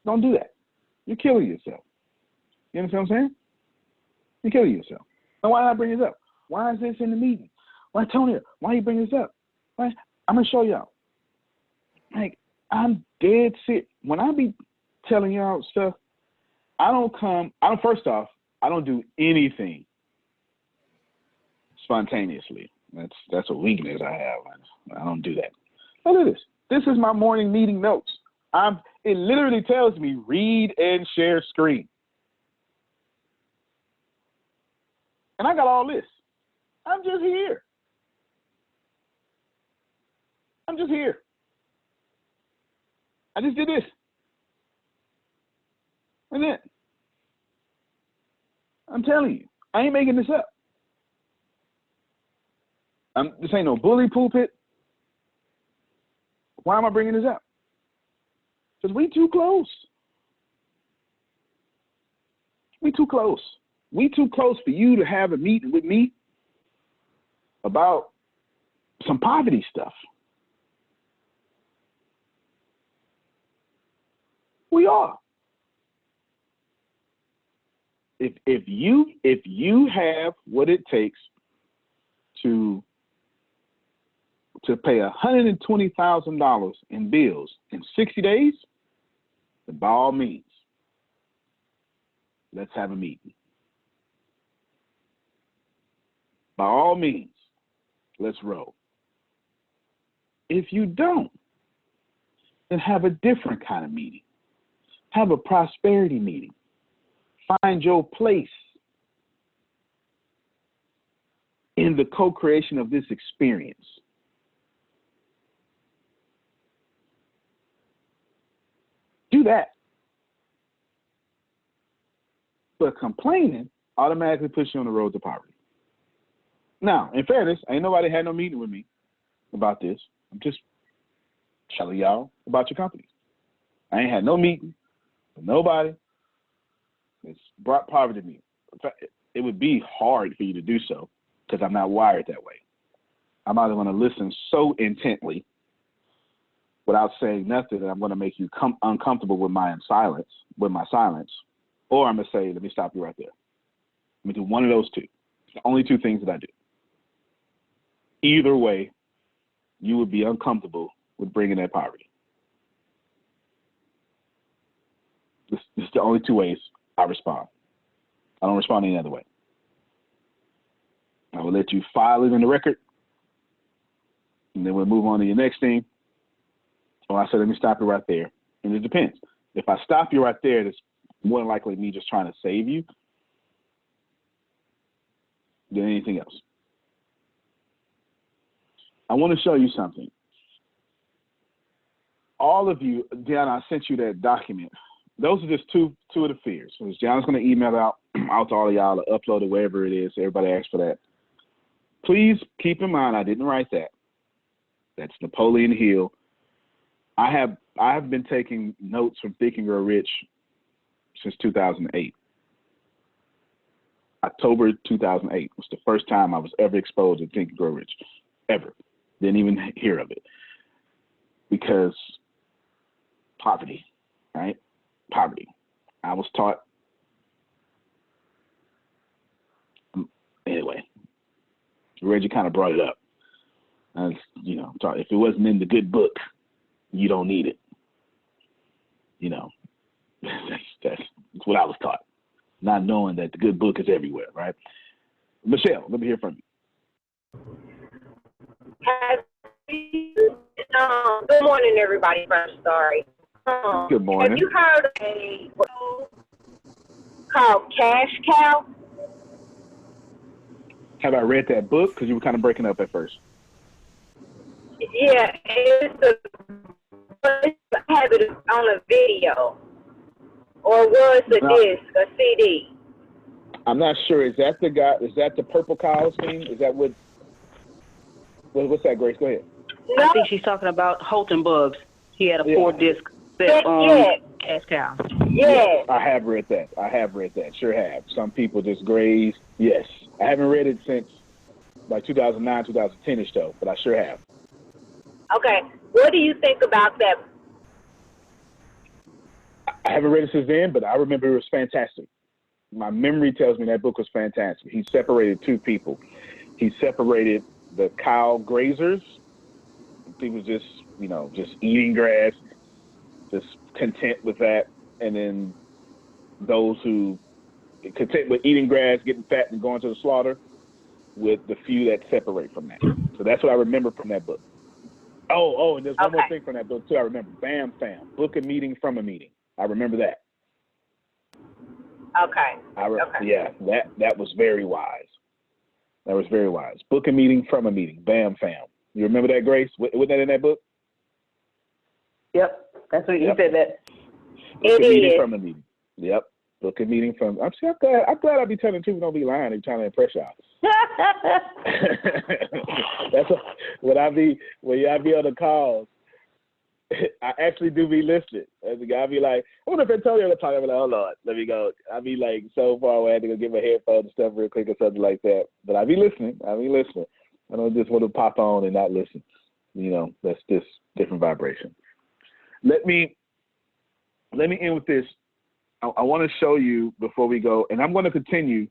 Don't do that. You're killing yourself. You understand what I'm saying? You're killing yourself. Now, why did I bring this up? Why is this in the meeting? Why, Tony? Why you bring this up? Why? I'm going to show y'all. Like, I'm dead serious. When I be telling y'all stuff, first off, I don't do anything spontaneously. That's a weakness I have. I don't do that. Look at this. This is my morning meeting notes. It literally tells me read and share screen. And I got all this. I'm just here. I'm just here. I just did this. And then, I'm telling you, I ain't making this up. This ain't no bully pulpit. Why am I bringing this up? Because we too close. We too close. We too close for you to have a meeting with me about some poverty stuff. We are. If you have what it takes to pay $120,000 in bills in 60 days, then by all means, let's have a meeting. By all means, let's roll. If you don't, then have a different kind of meeting. Have a prosperity meeting. Find your place in the co-creation of this experience. Do that. But complaining automatically puts you on the road to poverty. Now, in fairness, ain't nobody had no meeting with me about this. I'm just telling y'all about your companies. I ain't had no meeting with nobody. It's brought poverty to me. In fact, it would be hard for you to do so because I'm not wired that way. I'm either going to listen so intently without saying nothing that I'm going to make you uncomfortable with my silence, or I'm going to say, let me stop you right there. Let me do one of those two. It's the only two things that I do. Either way, you would be uncomfortable with bringing that poverty. This is the only two ways I respond. I don't respond any other way. I will let you file it in the record, and then we'll move on to your next thing. Or I said, let me stop you right there. And it depends. If I stop you right there, that's more than likely me just trying to save you than anything else. I want to show you something. All of you, Deanna, I sent you that document. Those are just two of the fears. So Deanna's going to email out to all of y'all to upload it wherever it is. Everybody asks for that. Please keep in mind, I didn't write that. That's Napoleon Hill. I have been taking notes from Think and Grow Rich since 2008. October 2008 was the first time I was ever exposed to Think and Grow Rich, ever. Didn't even hear of it because poverty, right? Poverty. I was taught. Anyway, Reggie kind of brought it up. As you know, if it wasn't in the good book, you don't need it. You know, that's what I was taught, not knowing that the good book is everywhere, right? Michelle, let me hear from you. Good morning, everybody. I'm sorry. Good morning. Have you heard of a book called Cash Cow? Have I read that book? Because you were kind of breaking up at first. Yeah, I have it on a video, or was a disc, a CD. I'm not sure. Is that the guy? Is that the Purple Cows thing? Is that what's that, Grace? Go ahead. No. I think she's talking about Holton Bugs. He had a 4-disc set on Cash Cow. Yes. I have read that. Sure have. Some people just graze. Yes. I haven't read it since like 2009, 2010-ish though, but I sure have. Okay. What do you think about that? I haven't read it since then, but I remember it was fantastic. My memory tells me that book was fantastic. He separated two people. He separated the cow grazers. People just eating grass, just content with that. And then those who content with eating grass, getting fat, and going to the slaughter, with the few that separate from that. So that's what I remember from that book. Oh, and there's one more thing from that book too. I remember Bam Fam, book a meeting from a meeting. I remember that. Okay. Yeah, that was very wise. That was very wise. Book a meeting from a meeting. Bam Fam. You remember that, Grace? Wasn't that in that book? Yep. That's what you said that. Book a meeting from a meeting. Yep. Book a meeting from. I'm glad I be telling the truth. Don't be lying and trying to impress y'all. That's when I be on the calls. I actually do be listening. As a guy, I be like, I wonder if Antonio was talking. I'm like, oh Lord, let me go. I be like so far away. I had to go get my headphones and stuff real quick or something like that. But I be listening. I don't just want to pop on and not listen. You know, that's just different vibration. Let me end with this. I want to show you before we go, and I'm going to continue.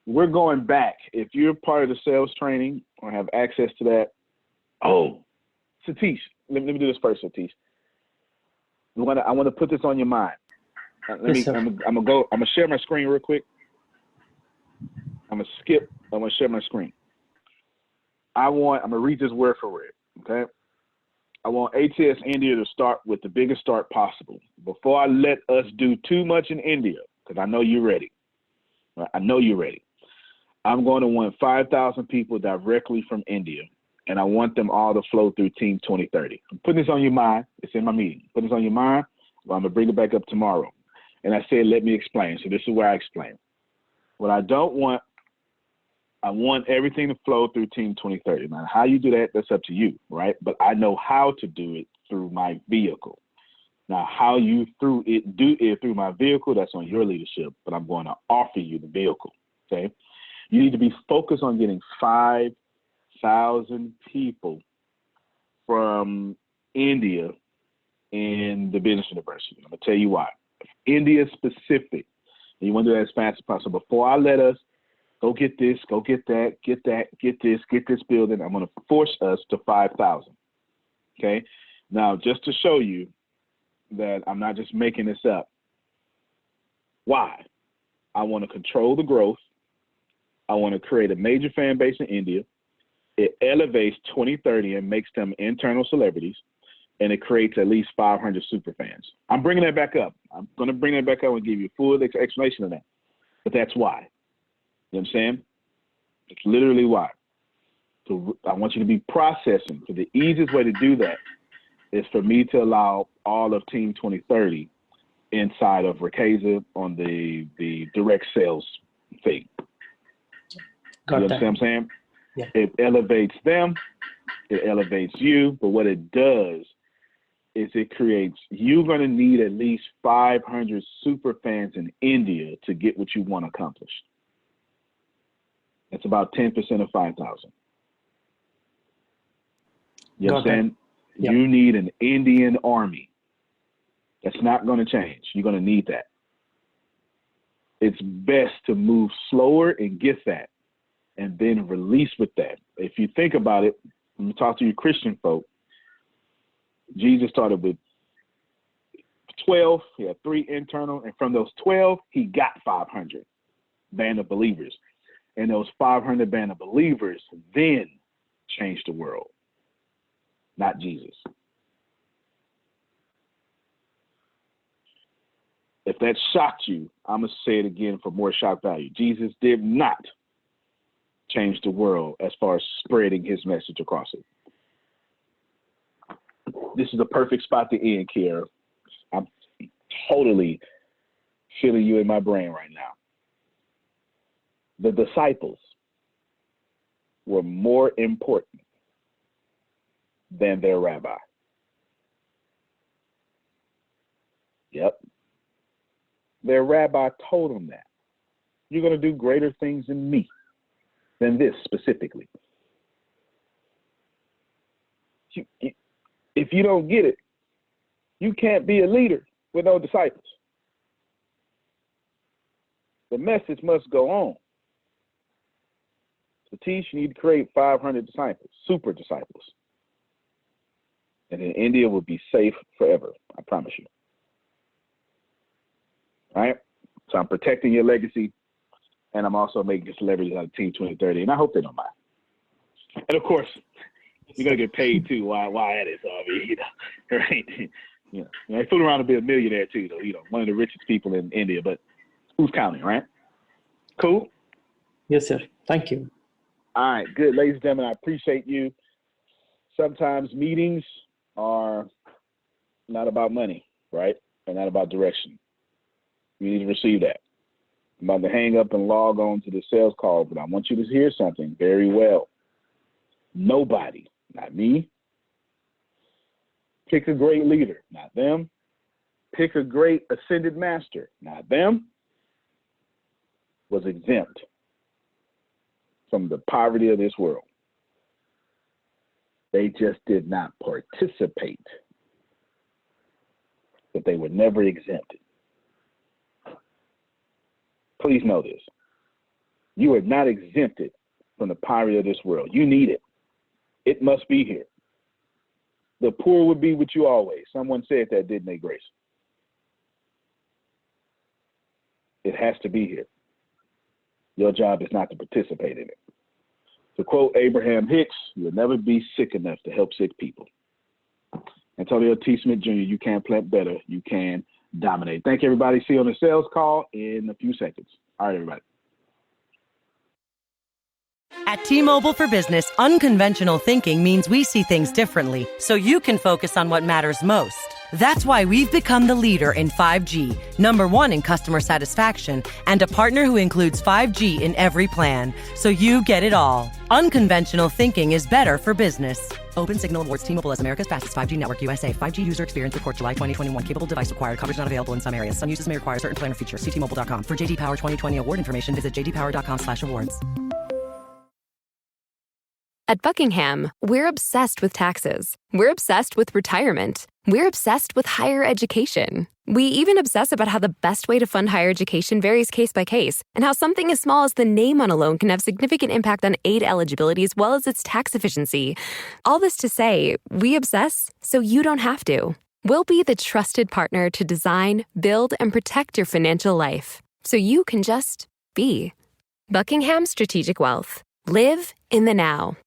We're going back. If you're part of the sales training or have access to that, Satish, let me do this first, Satish. I want to put this on your mind. I'm gonna share my screen real quick. I'm gonna share my screen. I'm gonna read this word for word. Okay. I want ATS India to start with the biggest start possible. Before I let us do too much in India, because I know you're ready. I know you're ready. I'm going to want 5,000 people directly from India, and I want them all to flow through Team 2030. I'm putting this on your mind. It's in my meeting. Put this on your mind. Well, I'm going to bring it back up tomorrow. And I said, let me explain. So this is where I explain. What I don't want, I want everything to flow through Team 2030. Now, how you do that, that's up to you, right? But I know how to do it through my vehicle. Now, how you do it through my vehicle, that's on your leadership, but I'm going to offer you the vehicle, okay? You need to be focused on getting 5,000 people from India in the business university. I'm going to tell you why. India specific, and you want to do that as fast as possible. Before I let us go get this, go get that, get this building, I'm going to force us to 5,000. Okay? Now, just to show you that I'm not just making this up. Why? I want to control the growth. I want to create a major fan base in India. It elevates 2030 and makes them internal celebrities, and it creates at least 500 super fans. I'm bringing that back up. I'm going to bring that back up and give you a full explanation of that. But that's why. You know what I'm saying? It's literally why. So I want you to be processing. So the easiest way to do that is for me to allow all of Team 2030 inside of Rakeza on the direct sales thing. You understand what I'm saying? Yeah. It elevates them. It elevates you. But what it does is it creates, you're going to need at least 500 super fans in India to get what you want accomplished. That's about 10% of 5,000. You understand? Yep. You need an Indian army. That's not going to change. You're going to need that. It's best to move slower and get that, and then release with that. If you think about it, when you talk to your Christian folk, Jesus started with 12. He had 3 internal, and from those 12, he got 500 band of believers. And those 500 band of believers then changed the world, not Jesus. If that shocked you, I'm going to say it again for more shock value. Jesus did not change the world as far as spreading his message across it. This is a perfect spot to end, Kiara. I'm totally feeling you in my brain right now. The disciples were more important than their rabbi. Yep. Their rabbi told them that. You're going to do greater things than me, than this specifically. If you don't get it, you can't be a leader with no disciples. The message must go on. Satish, you need to create 500 disciples, super disciples. And then India will be safe forever. I promise you. All right? So I'm protecting your legacy, and I'm also making celebrities out of Team 2030, and I hope they don't mind. And of course, you're going to get paid too while at it. So, I mean, you know, right? You know, I fool around to be a millionaire too, though. You know, one of the richest people in India, but who's counting, right? Cool? Yes, sir. Thank you. All right, good. Ladies and gentlemen, I appreciate you. Sometimes meetings are not about money, right? And not about direction. You need to receive that. I'm about to hang up and log on to the sales call, but I want you to hear something very well. Nobody, not me, pick a great leader, not them. Pick a great ascended master, not them, was exempt from the poverty of this world. They just did not participate, but they were never exempted. Please know this. You are not exempted from the poverty of this world. You need it. It must be here. The poor would be with you always. Someone said that, didn't they, Grace? It has to be here. Your job is not to participate in it. To quote Abraham Hicks, you'll never be sick enough to help sick people. Antonio T. Smith Jr., you can plant better. You can dominate. Thank you, everybody. See you on the sales call in a few seconds. All right, everybody. At T-Mobile for Business, unconventional thinking means we see things differently, so you can focus on what matters most. That's why we've become the leader in 5G, #1 in customer satisfaction, and a partner who includes 5G in every plan, so you get it all. Unconventional thinking is better for business. Open Signal awards T-Mobile as America's fastest 5G network USA. 5G user experience report July 2021. Capable device required. Coverage not available in some areas. Some uses may require certain plan or features. See T-Mobile.com. For JD Power 2020 award information, visit jdpower.com/awards. At Buckingham, we're obsessed with taxes. We're obsessed with retirement. We're obsessed with higher education. We even obsess about how the best way to fund higher education varies case by case, and how something as small as the name on a loan can have significant impact on aid eligibility as well as its tax efficiency. All this to say, we obsess so you don't have to. We'll be the trusted partner to design, build, and protect your financial life, so you can just be. Buckingham Strategic Wealth. Live in the now.